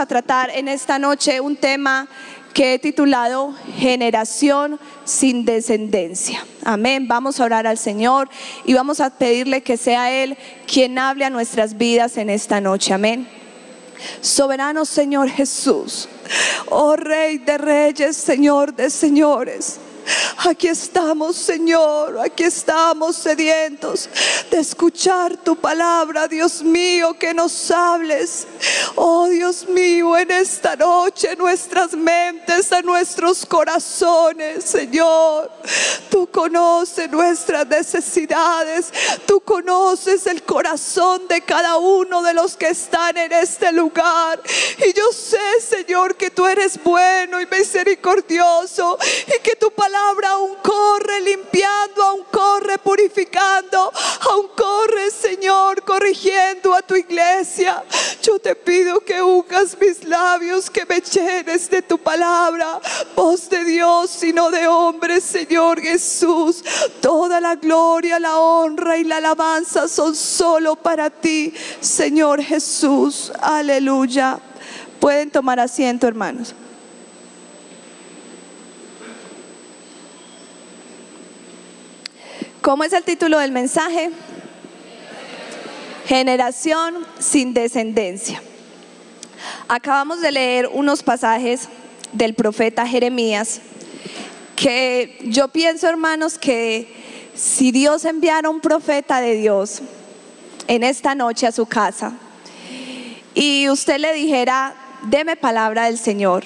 a tratar en esta noche un tema que he titulado Generación sin descendencia. Amén. Vamos a orar al Señor y vamos a pedirle que sea Él quien hable a nuestras vidas en esta noche. Amén. Soberano Señor Jesús, oh Rey de reyes, Señor de señores, aquí estamos, Señor, aquí estamos sedientos de escuchar tu palabra, Dios mío, que nos hables. Oh Dios mío, en esta noche nuestras mentes, a nuestros corazones, Señor. Tú conoces nuestras necesidades, tú conoces el corazón de cada uno de los que están en este lugar. Y yo sé, Señor, que tú eres bueno y misericordioso y que tu palabra aún corre limpiando, aún corre purificando, aún corre, Señor, corrigiendo a tu iglesia. Yo te pido que unjas mis labios, que me llenes de tu palabra, voz de Dios y no de hombre, Señor Jesús. Toda la gloria, la honra y la alabanza son solo para ti, Señor Jesús. Aleluya. Pueden tomar asiento, hermanos. ¿Cómo es el título del mensaje? Generación sin descendencia. Acabamos de leer unos pasajes del profeta Jeremías que yo pienso, hermanos, que si Dios enviara un profeta de Dios en esta noche a su casa y usted le dijera: deme palabra del Señor,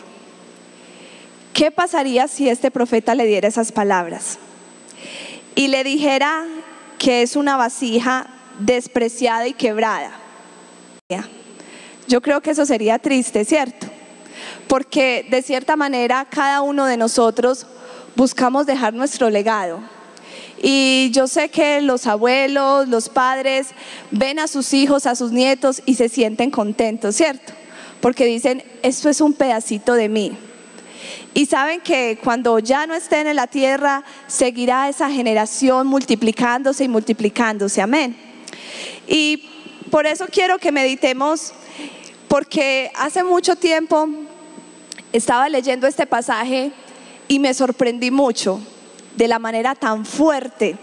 ¿qué pasaría si este profeta le diera esas palabras? Y le dijera que es una vasija despreciada y quebrada. Yo creo que eso sería triste, ¿cierto? Porque de cierta manera cada uno de nosotros buscamos dejar nuestro legado. Y yo sé que los abuelos, los padres ven a sus hijos, a sus nietos y se sienten contentos, ¿cierto? Porque dicen: esto es un pedacito de mí. Y saben que cuando ya no estén en la tierra, seguirá esa generación multiplicándose y multiplicándose. Amén. Y por eso quiero que meditemos, porque hace mucho tiempo estaba leyendo este pasaje y me sorprendí mucho de la manera tan fuerte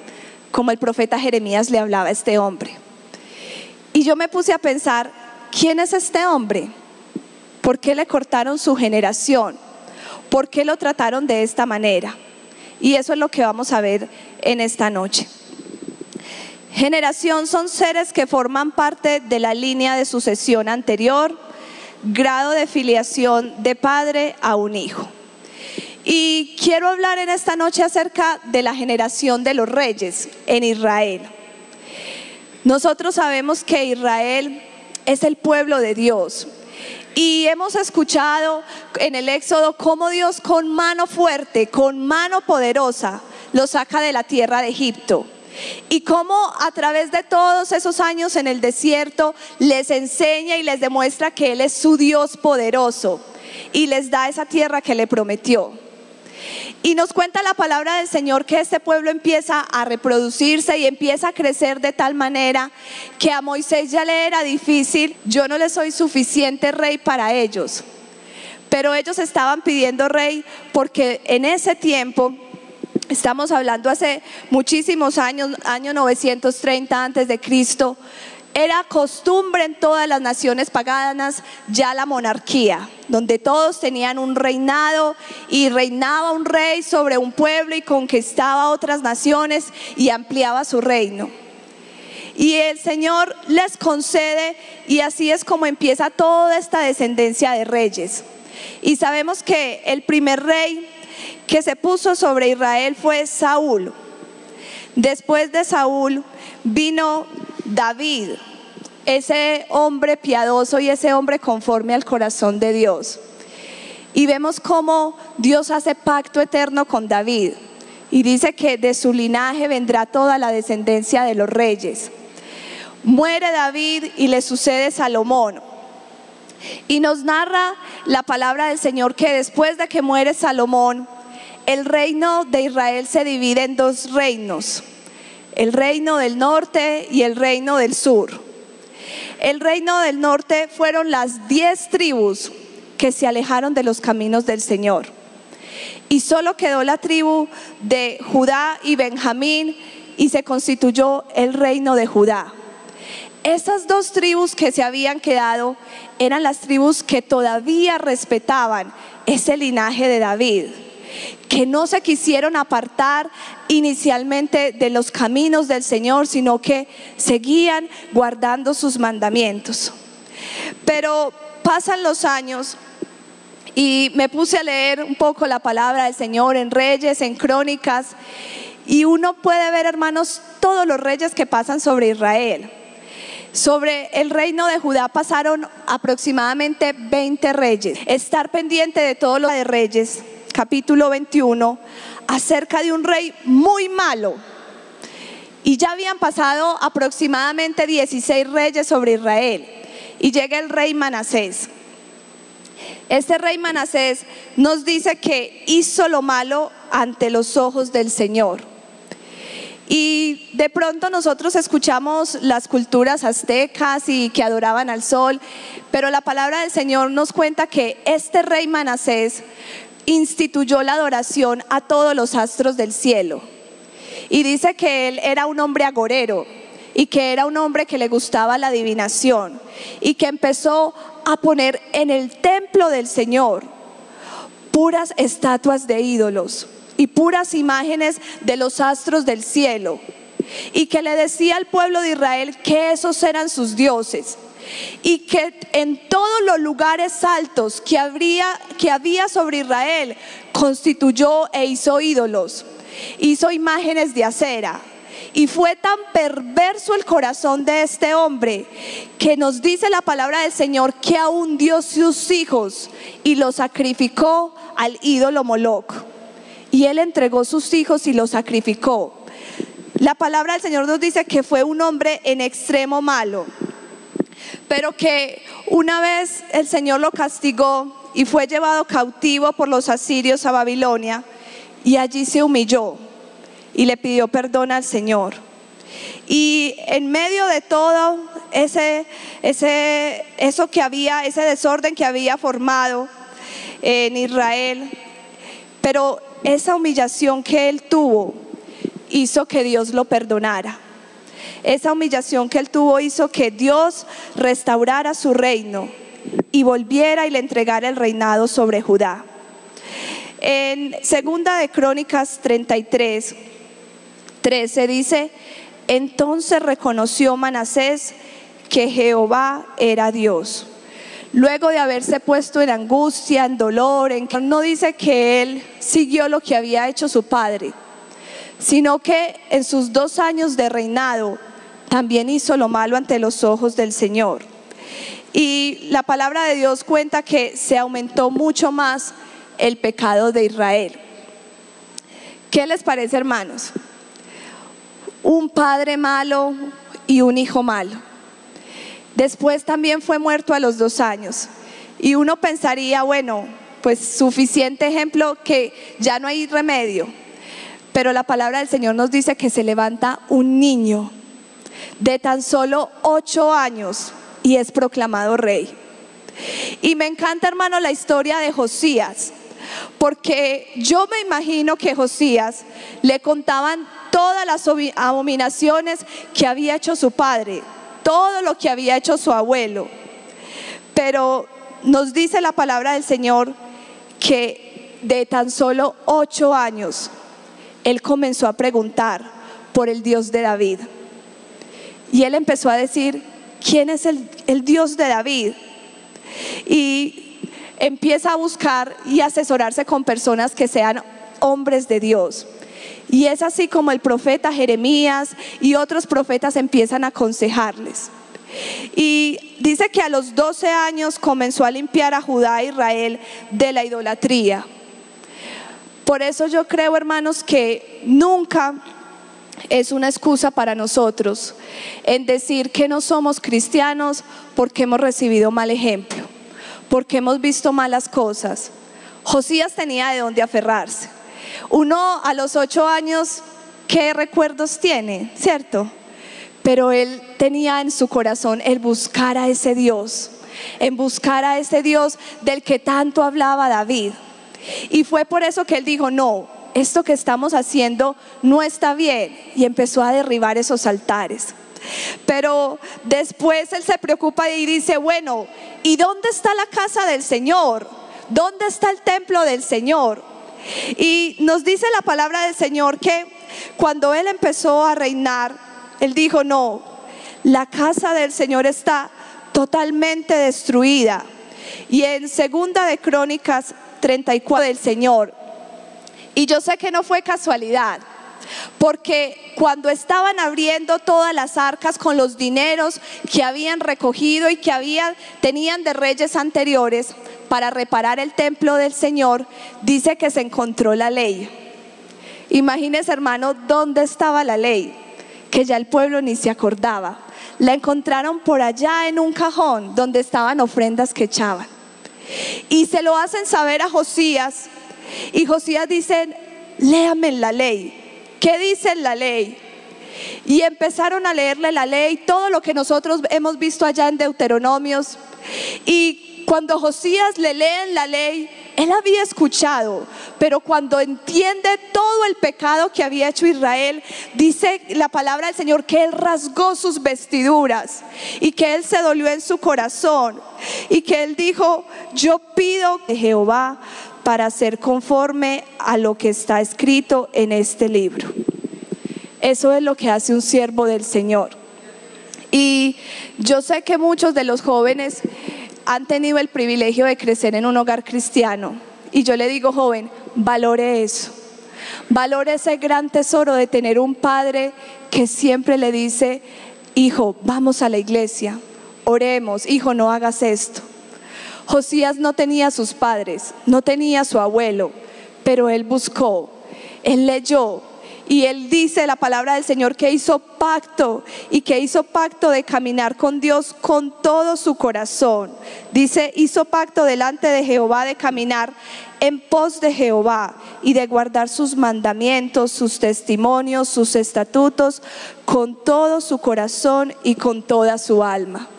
como el profeta Jeremías le hablaba a este hombre. Y yo me puse a pensar: ¿quién es este hombre? ¿Por qué le cortaron su generación? ¿Por qué lo trataron de esta manera? Y eso es lo que vamos a ver en esta noche. Generación son seres que forman parte de la línea de sucesión anterior, grado de filiación de padre a un hijo. Y quiero hablar en esta noche acerca de la generación de los reyes en Israel. Nosotros sabemos que Israel es el pueblo de Dios. Y hemos escuchado en el Éxodo cómo Dios con mano fuerte, con mano poderosa, los saca de la tierra de Egipto. Y cómo a través de todos esos años en el desierto les enseña y les demuestra que Él es su Dios poderoso y les da esa tierra que le prometió. Y nos cuenta la palabra del Señor que este pueblo empieza a reproducirse y empieza a crecer de tal manera que a Moisés ya le era difícil. Yo no le soy suficiente rey para ellos, pero ellos estaban pidiendo rey porque en ese tiempo, estamos hablando hace muchísimos años, año 930 antes de Cristo, era costumbre en todas las naciones paganas ya la monarquía, donde todos tenían un reinado y reinaba un rey sobre un pueblo y conquistaba otras naciones y ampliaba su reino. Y el Señor les concede, y así es como empieza toda esta descendencia de reyes. Y sabemos que el primer rey que se puso sobre Israel fue Saúl. Después de Saúl vino David, ese hombre piadoso y ese hombre conforme al corazón de Dios. Y vemos cómo Dios hace pacto eterno con David y dice que de su linaje vendrá toda la descendencia de los reyes. Muere David y le sucede Salomón. Y nos narra la palabra del Señor que después de que muere Salomón, el reino de Israel se divide en dos reinos: el reino del norte y el reino del sur. El reino del norte fueron las 10 tribus que se alejaron de los caminos del Señor. Y solo quedó la tribu de Judá y Benjamín y se constituyó el reino de Judá. Esas dos tribus que se habían quedado eran las tribus que todavía respetaban ese linaje de David, que no se quisieron apartar inicialmente de los caminos del Señor, sino que seguían guardando sus mandamientos. Pero pasan los años y me puse a leer un poco la palabra del Señor en Reyes, en Crónicas, y uno puede ver, hermanos, todos los reyes que pasan sobre Israel. Sobre el reino de Judá pasaron aproximadamente 20 reyes. Estar pendiente de todo lo de Reyes, capítulo 21, acerca de un rey muy malo. Y ya habían pasado aproximadamente 16 reyes sobre Israel. Y llega el rey Manasés. Este rey Manasés nos dice que hizo lo malo ante los ojos del Señor. Y de pronto nosotros escuchamos las culturas aztecas y que adoraban al sol, pero la palabra del Señor nos cuenta que este rey Manasés instituyó la adoración a todos los astros del cielo. Y dice que él era un hombre agorero y que era un hombre que le gustaba la adivinación y que empezó a poner en el templo del Señor puras estatuas de ídolos y puras imágenes de los astros del cielo, y que le decía al pueblo de Israel que esos eran sus dioses, y que en todos los lugares altos que había sobre Israel constituyó e hizo ídolos, hizo imágenes de acera. Y fue tan perverso el corazón de este hombre que nos dice la palabra del Señor que aún dio sus hijos y los sacrificó al ídolo Moloc. Y él entregó sus hijos y los sacrificó. La palabra del Señor nos dice que fue un hombre en extremo malo, pero que una vez el Señor lo castigó y fue llevado cautivo por los asirios a Babilonia, y allí se humilló y le pidió perdón al Señor. Y en medio de todo ese desorden que había formado en Israel, pero esa humillación que él tuvo hizo que Dios lo perdonara. Esa humillación que él tuvo hizo que Dios restaurara su reino y volviera y le entregara el reinado sobre Judá. En segunda de Crónicas 33:13 dice: entonces reconoció Manasés que Jehová era Dios. Luego de haberse puesto en angustia, en dolor, no dice que él siguió lo que había hecho su padre, sino que en sus 2 años de reinado también hizo lo malo ante los ojos del Señor. Y la palabra de Dios cuenta que se aumentó mucho más el pecado de Israel. ¿Qué les parece, hermanos? Un padre malo y un hijo malo. Después también fue muerto a los 2 años. Y uno pensaría, bueno, pues suficiente ejemplo, que ya no hay remedio. Pero la palabra del Señor nos dice que se levanta un niño de tan solo 8 años y es proclamado rey. Y me encanta, hermano, la historia de Josías, porque yo me imagino que Josías le contaban todas las abominaciones que había hecho su padre, todo lo que había hecho su abuelo. Pero nos dice la palabra del Señor que de tan solo 8 años él comenzó a preguntar por el Dios de David. Y él empezó a decir: ¿quién es el Dios de David? Y empieza a buscar y asesorarse con personas que sean hombres de Dios. Y es así como el profeta Jeremías y otros profetas empiezan a aconsejarles. Y dice que a los 12 años comenzó a limpiar a Judá e Israel de la idolatría. Por eso yo creo, hermanos, que nunca es una excusa para nosotros en decir que no somos cristianos porque hemos recibido mal ejemplo, porque hemos visto malas cosas. Josías tenía de dónde aferrarse. Uno a los 8 años, ¿qué recuerdos tiene? ¿Cierto? Pero él tenía en su corazón el buscar a ese Dios, en buscar a ese Dios del que tanto hablaba David. Y fue por eso que él dijo, no, esto que estamos haciendo no está bien, y empezó a derribar esos altares. Pero después él se preocupa y dice, bueno, ¿y dónde está la casa del Señor? ¿Dónde está el templo del Señor? Y nos dice la palabra del Señor que cuando él empezó a reinar, él dijo, no, la casa del Señor está totalmente destruida. Y en segunda de Crónicas 34 del Señor, y yo sé que no fue casualidad, porque cuando estaban abriendo todas las arcas con los dineros que habían recogido y que tenían de reyes anteriores para reparar el templo del Señor, dice que se encontró la ley. Imagínense, hermano, ¿dónde estaba la ley? Que ya el pueblo ni se acordaba. La encontraron por allá en un cajón donde estaban ofrendas que echaban. Y se lo hacen saber a Josías, y Josías dice, léame la ley. ¿Qué dice en la ley? Y empezaron a leerle la ley, todo lo que nosotros hemos visto allá en Deuteronomios. Y cuando Josías le leen la ley, él había escuchado, pero cuando entiende todo el pecado que había hecho Israel, dice la palabra del Señor que él rasgó sus vestiduras y que él se dolió en su corazón y que él dijo, yo pido de Jehová para ser conforme a lo que está escrito en este libro. Eso es lo que hace un siervo del Señor. Y yo sé que muchos de los jóvenes han tenido el privilegio de crecer en un hogar cristiano, y yo le digo, joven, valore eso, valore ese gran tesoro de tener un padre que siempre le dice, hijo, vamos a la iglesia, oremos, hijo, no hagas esto. Josías no tenía sus padres, no tenía su abuelo, pero él buscó, él leyó, y él dice la palabra del Señor que hizo pacto, y que hizo pacto de caminar con Dios con todo su corazón. Dice, hizo pacto delante de Jehová de caminar en pos de Jehová y de guardar sus mandamientos, sus testimonios, sus estatutos con todo su corazón y con toda su alma.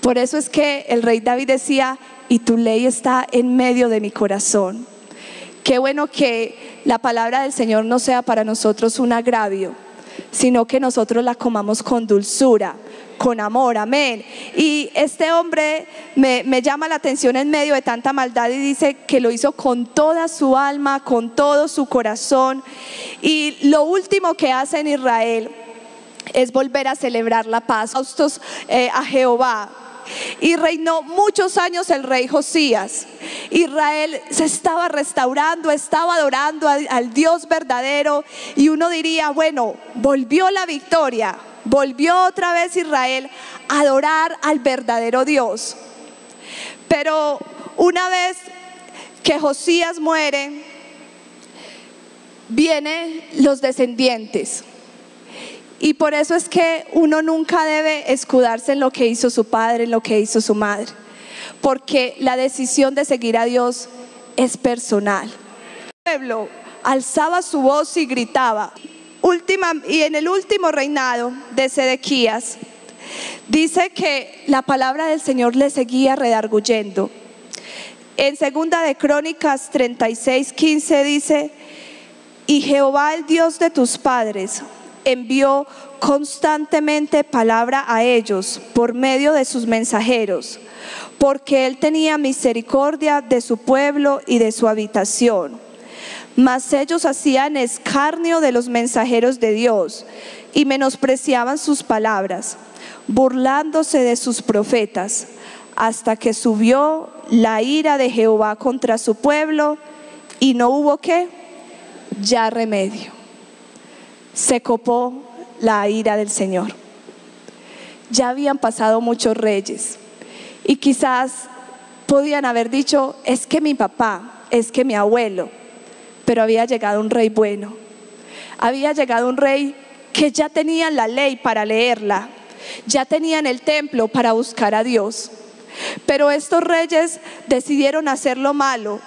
Por eso es que el rey David decía, y tu ley está en medio de mi corazón. Qué bueno que la palabra del Señor no sea para nosotros un agravio, sino que nosotros la comamos con dulzura, con amor, amén. Y este hombre me llama la atención en medio de tanta maldad, y dice que lo hizo con toda su alma, con todo su corazón. Y lo último que hace en Israel es volver a celebrar la paz, a Jehová. Y reinó muchos años el rey Josías. Israel se estaba restaurando, estaba adorando al Dios verdadero, y uno diría, bueno, volvió la victoria, volvió otra vez Israel a adorar al verdadero Dios. Pero una vez que Josías muere, vienen los descendientes. Y por eso es que uno nunca debe escudarse en lo que hizo su padre, en lo que hizo su madre, porque la decisión de seguir a Dios es personal. El pueblo alzaba su voz y gritaba. Y en el último reinado de Sedequías, dice que la palabra del Señor le seguía redarguyendo. En segunda de Crónicas 36:15 dice, y Jehová, el Dios de tus padres, envió constantemente palabra a ellos por medio de sus mensajeros, porque él tenía misericordia de su pueblo y de su habitación. Mas ellos hacían escarnio de los mensajeros de Dios y menospreciaban sus palabras, burlándose de sus profetas, hasta que subió la ira de Jehová contra su pueblo, y no hubo ¿qué? Ya remedio. Se copó la ira del Señor. Ya habían pasado muchos reyes, y quizás podían haber dicho, es que mi papá, es que mi abuelo, pero había llegado un rey bueno, había llegado un rey que ya tenían la ley para leerla, ya tenían el templo para buscar a Dios. Pero estos reyes decidieron hacer lo malo.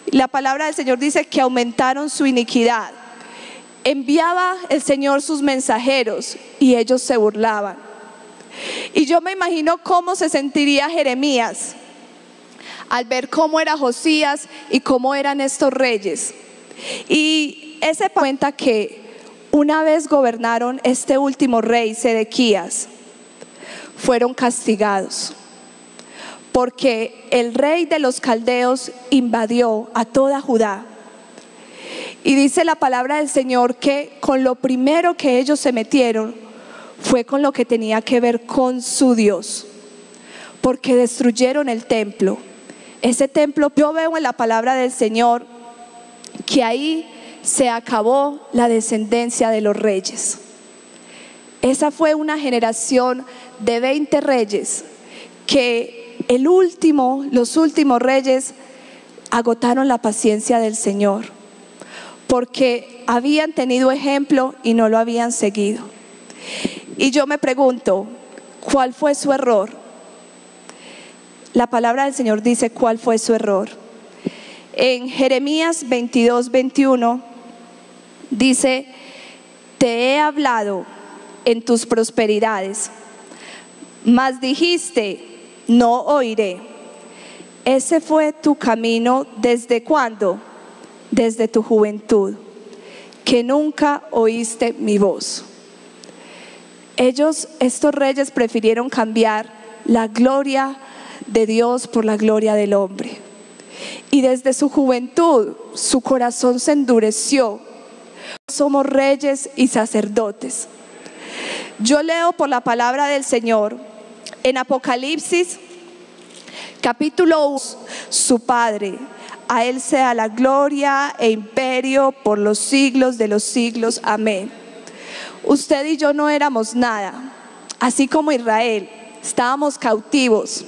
La palabra del Señor dice que aumentaron su iniquidad. Enviaba el Señor sus mensajeros y ellos se burlaban. Y yo me imagino cómo se sentiría Jeremías al ver cómo era Josías y cómo eran estos reyes. Y ese cuenta que una vez gobernaron este último rey, Sedequías, fueron castigados porque el rey de los caldeos invadió a toda Judá. Y dice la palabra del Señor que con lo primero que ellos se metieron fue con lo que tenía que ver con su Dios, porque destruyeron el templo. Ese templo, yo veo en la palabra del Señor que ahí se acabó la descendencia de los reyes. Esa fue una generación de 20 reyes que los últimos reyes agotaron la paciencia del Señor, porque habían tenido ejemplo y no lo habían seguido. Y yo me pregunto, ¿cuál fue su error? La palabra del Señor dice cuál fue su error. En Jeremías 22:21 dice: te he hablado en tus prosperidades, mas dijiste, no oiré. Ese fue tu camino ¿desde cuándo? Desde tu juventud, que nunca oíste mi voz. Estos reyes prefirieron cambiar la gloria de Dios por la gloria del hombre. Y desde su juventud su corazón se endureció. Somos reyes y sacerdotes. Yo leo por la palabra del Señor en Apocalipsis capítulo 1, su Padre, a Él sea la gloria e imperio por los siglos de los siglos. Amén. Usted y yo no éramos nada, así como Israel, estábamos cautivos.